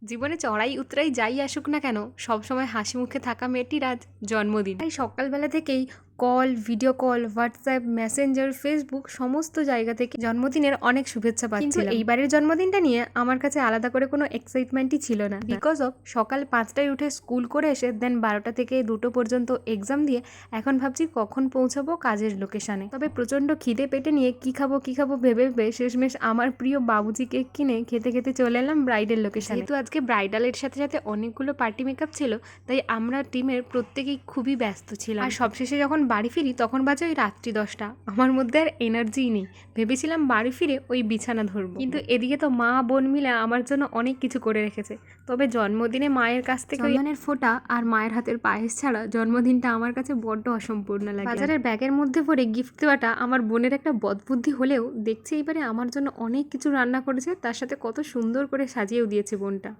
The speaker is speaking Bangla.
জীবনে চড়াই উতরাই যাই আসুক না কেন সবসময় হাসি মুখে থাকা মেয়েটির আজ জন্মদিন। তাই সকালবেলা থেকেই call, video call, WhatsApp, Messenger, Facebook সমস্ত জায়গা থেকে জন্মদিনের অনেক শুভেচ্ছা পাচ্ছিলাম। কিন্তু এইবারের জন্মদিনটা নিয়ে আমার কাছে আলাদা করে কোনো এক্সাইটমেন্টই ছিল না, বিকজ অফ সকাল 5টায় উঠে স্কুল করে এসে দেন 12টা থেকে 2টো পর্যন্ত এক্সাম দিয়ে এখন ভাবছি কখন পৌঁছাবো কাজের লোকেশানে। তবে প্রচণ্ড খিদে পেটে নিয়ে কী খাবো ভেবে ভেবে শেষমেশ আমার প্রিয় বাবুজি কেক কিনে খেতে খেতে চলে এলাম ব্রাইডের লোকেশানে। যেহেতু আজকে ব্রাইডালের সাথে সাথে অনেকগুলো পার্টি মেকআপ ছিল, তাই আমরা টিমের প্রত্যেকেই খুবই ব্যস্ত ছিলাম। আর সবশেষে যখন বাড়ি ফিরি তখন বাজে ওই রাত্রি 10টা। আমার মধ্যে আর এনার্জিই নেই, ভেবেছিলাম বাড়ি ফিরে ওই বিছানা ধরবো, কিন্তু এদিকে তো মা বোন মিলে আমার জন্য অনেক কিছু করে রেখেছে। তবে জন্মদিনে মায়ের কাছ থেকে চন্দনের ফোঁটা আর মায়ের হাতের পায়েস ছাড়া জন্মদিনটা আমার কাছে বড্ড অসম্পূর্ণ লাগে। বাজারের ব্যাগের মধ্যে ভরে গিফট দেওয়াটা আমার বোনের একটা বদবুদ্ধি হলেও দেখছি এইবারে আমার জন্য অনেক কিছু রান্না করেছে, তার সাথে কত সুন্দর করে সাজিয়েও দিয়েছে বোনটা।